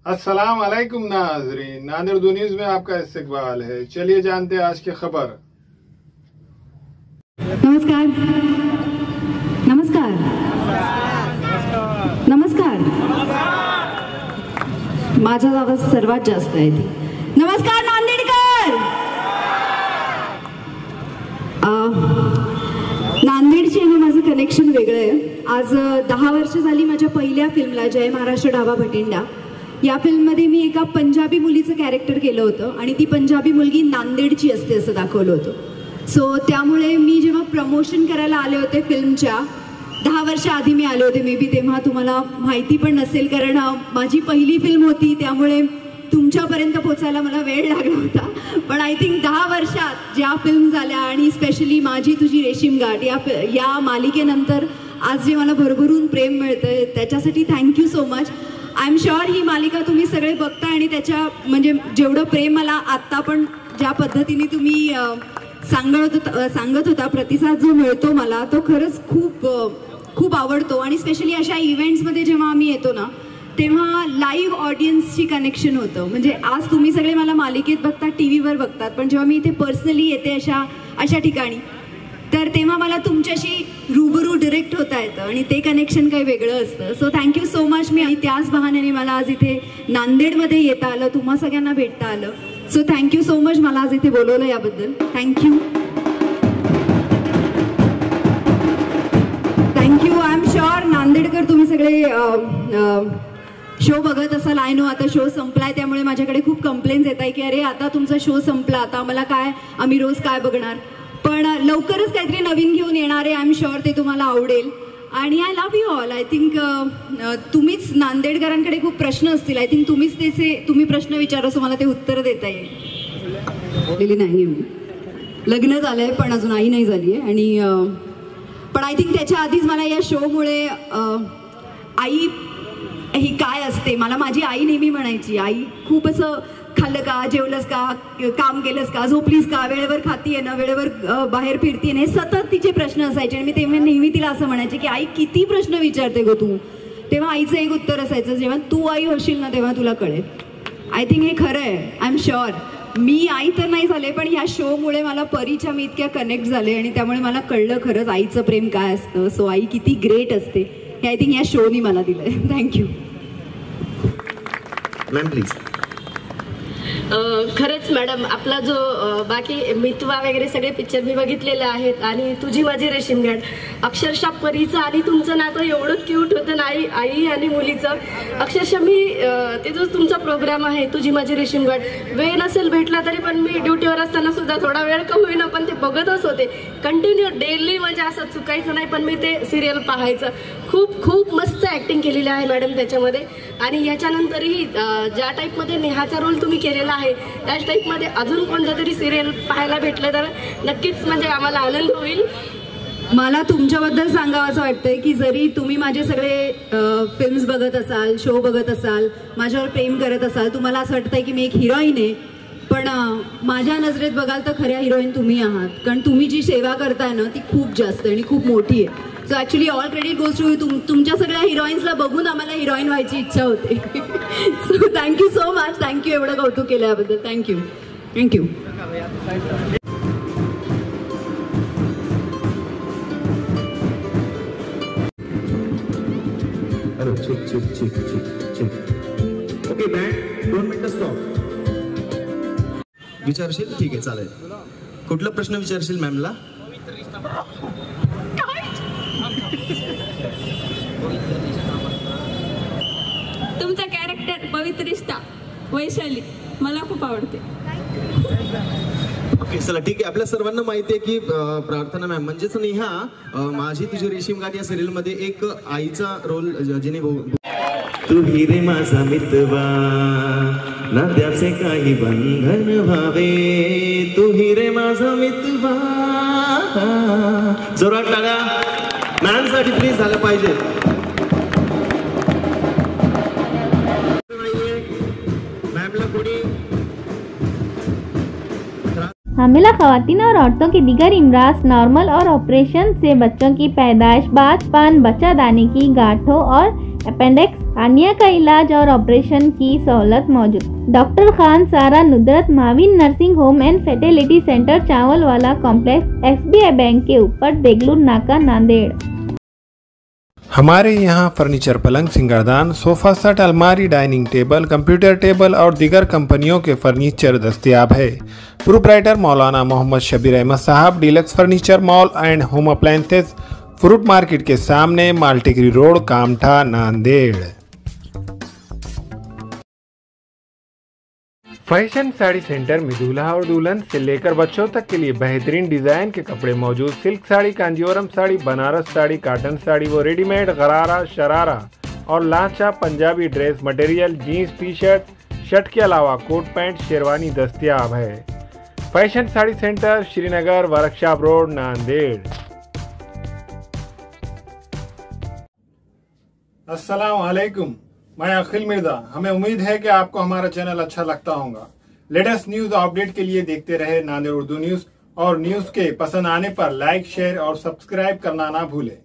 अस्सलाम वालेकुम नाज़रीन, नादिर न्यूज़ में आपका इस्तकबाल है। चलिए जानते हैं आज की खबर। नमस्कार नमस्कार नमस्कार माझा आवाज सर्वात जास्त आहे। नमस्कार नांदेडकर। नांदेडची आणि माझं कनेक्शन वेगळं आहे। आज 10 वर्ष झाली माझ्या पहिल्या फिल्मला जय महाराष्ट्र डावा भटिंडा या फिल्ममध्ये मी एका पंजाबी मुलीचं कॅरेक्टर केलं होतं आणि ती पंजाबी मुलगी नांदेडची असते असं दाखवलं होतं। सो त्यामुळे मी जेव्हा प्रमोशन करायला आले होते फिल्मच्या 10 वर्ष आधी मी आले होते, मे बी तेव्हा तुम्हाला माहिती पण नसेल कारण माझी पहिली फिल्म होती, त्यामुळे तुमच्यापर्यंत पोहोचायला मला वेळ लागला होता। पण आय थिंक 10 वर्षात ज्या फिल्म झाल्या आणि स्पेशली माझी तुझी रेशीम गाठ या मालिकेनंतर आज जे मला भरभरून प्रेम मिळतंय त्याच्यासाठी thank you so much. I am sure ही मालिका तुम्ही सगळे बघता आणि त्याच्या म्हणजे जेवढं प्रेम मला आत्ता पण ज्या पद्धतीने तुम्ही सांगत होता प्रतिसाद जो मिळतो मला तो खरंच खूप आवडतो। आणि स्पेशली अशा इव्हेंट्समध्ये जेव्हा आम्ही येतो ना तेव्हा लाईव्ह ऑडियन्सची कनेक्शन होतं। म्हणजे आज तुम्ही सगळे मला मालिकेत बघतात, टीव्हीवर बघतात, पण जेव्हा मी इथे पर्सनली येते अशा ठिकाणी तर तेव्हा मला तुमच्याशी रूबरू डिरेक्ट होता येतं आणि ते कनेक्शन काही वेगळं असतं। So thank you so much. मी आणि त्याच बहाण्याने मला आज इथे नांदेडमध्ये येता आलं, तुम्हा सगळ्यांना भेटता आलं। सो थँक्यू सो मच मला आज इथे बोलवलं याबद्दल thank you. I am sure Nandedkar तुम्ही सगळे शो बघत असाल। आय नो आता शो संपलाय त्यामुळे माझ्याकडे खूप कंप्लेंट्स येत आहे की अरे आता तुमचा शो संपला, आता आम्हाला काय, आम्ही रोज काय बघणार। पण लवकरच काहीतरी नवीन घेऊन येणार आहे। आय एम शुअर ते तुम्हाला आवडेल आणि I love you all. I think तुम्हीच नांदेडकरांकडे खूप प्रश्न असतील, आय थिंक तुम्ही प्रश्न विचारा सो मला ते उत्तर देता येईल। नाही मी लग्न झालंय पण अजून आई नाही झाली आहे आणि पण आय थिंक त्याच्या आधीच मला या शोमुळे आई ही काय असते मला माझी आई नेहमी म्हणायची, आई खूप असं खाल्लं का, जेवलंस का, काम केलंस का, झोपलीस का, वेळेवर खातीये ना, वेळेवर बाहेर फिरतीये ना, हे सतत तिचे प्रश्न असायचे आणि मी तेव्हा नेहमी तिला असं म्हणायचे की आई किती प्रश्न विचारते गो तू। तेव्हा आईचं एक उत्तर असायचं जेव्हा तू आई होशील ना तेव्हा तुला कळेल। आय थिंक हे खरं आहे। आय एम शुअर मी आई तर नाही झाले पण ह्या शोमुळे मला परीच्या मी इतक्या कनेक्ट झाले आणि त्यामुळे मला कळलं खरंच आईचं प्रेम काय असतं। सो आई किती ग्रेट असते हे आय थिंक या शोनी मला दिलंय। Thank you ma'am please. खरंच मॅडम आपला जो बाकी मितवा वगैरे सगळे पिक्चर मी बघितलेले आहेत आणि तुझी माझी रेशीम गाठ अक्षरशः परीचं आणि तुमचं नातं एवढं क्यूट होतं ना, आई आणि मुलीचं। अक्षरशः मी ते जो तुमचा प्रोग्राम आहे तुझी माझी रेशीम गाठ वेळ नसेल भेटला तरी पण मी ड्युटीवर असताना सुद्धा थोडा वेळ का होईना पण ते बघतच होते कंटिन्यू डेली, म्हणजे असं चुकायचं नाही पण मी ते सिरियल पाहायचं। खूप मस्त ऍक्टिंग केलेली आहे मॅडम त्याच्यामध्ये आणि याच्यानंतरही ज्या टाईपमध्ये नेहाचा रोल तुम्ही केलेला आहे त्याच टाईपमध्ये अजून कोणतं तरी सिरियल पाहायला भेटलं तर नक्कीच म्हणजे आम्हाला आनंद होईल। मला तुमच्याबद्दल सांगावं असं वाटतंय की जरी तुम्ही माझे सगळे फिल्म्स बघत असाल, शो बघत असाल, माझ्यावर प्रेम करत असाल, तुम्हाला असं वाटतंय की मी एक हिरोईन आहे, पण माझ्या नजरेत बघाल तर खऱ्या हिरोईन तुम्ही आहात कारण तुम्ही जी सेवा करताय ना ती खूप जास्त आणि खूप मोठी आहे। So actually all credit goes to तुमच्या सगळ्या हिरोईन्सला बघून आम्हाला हिरोईन व्हायची इच्छा होते। So thank you so much, thank you एवढं कौतुक केल्याबद्दल थँक्यू। ओके बँड 2 मिनिटं स्टॉप। विचारशील? ठीक आहे चालेल। कुठला प्रश्न विचारशील मॅमला? तुमचा कॅरेक्टर पवित्र रिश्ता वैशाली मला खूप आवडते। ओके चला ठीक आहे। आपल्या सर्वांना माहिती आहे की प्रार्थना मॅम म्हणजेच नेहा माझी तुझी रेशीम गाठ या सिरियल मध्ये एक आईचा रोल जिने तू हिरे माझा मितवा ना त्याचे काही बंधन व्हावे, तू हिरे माझा मितवा। जोरात टाळ्या मॅम साठी प्लीज झालं पाहिजे। मॅमला कोणी हामिला खवातीन और औरतों के दीगर इमराज, नॉर्मल और ऑपरेशन से बच्चों की पैदाइश, बाँझपन, बच्चादानी की गांठों और अपेंडिक्स, हार्निया का इलाज और ऑपरेशन की सहूलत मौजूद। डॉक्टर खान सारा नुदरत माविन nursing home and fertility center, चावल वाला कॉम्प्लेक्स, SBI बैंक के ऊपर, देगलूर नाका, नांदेड़। हमारे यहाँ फर्नीचर, पलंग, सिंगारदान, सोफा सेट, अलमारी, डाइनिंग टेबल, कंप्यूटर टेबल और दीगर कंपनियों के फर्नीचर दस्तयाब है। प्रोप्राइटर मौलाना मोहम्मद शबीर अहमद साहब, deluxe furniture mall and home appliances, fruit market के सामने, Maltigiri road, Kamtha, Nanded. Fashion sari center में दूल्हा और दुल्हन से लेकर बच्चों तक के लिए बेहतरीन डिजाइन के कपड़े मौजूद। सिल्क साड़ी, कांजीवरम साड़ी, बनारस साड़ी, कॉटन साड़ी व रेडीमेड गरारा, शरारा और लांचा Punjabi dress material, jeans, T shirt के अलावा कोट पैंट, शेरवानी दस्तयाब है। Fashion sari center, Srinagar, workshop road, Nanded. अस्सलाम वालेकुम, मैं अखिल मिर्जा। हमें उम्मीद है कि आपको हमारा चैनल अच्छा लगता होगा। लेटेस्ट न्यूज अपडेट के लिए देखते रहे नांदेड़ उर्दू न्यूज, और न्यूज के पसंद आने पर लाइक, शेयर और सब्सक्राइब करना ना भूलें।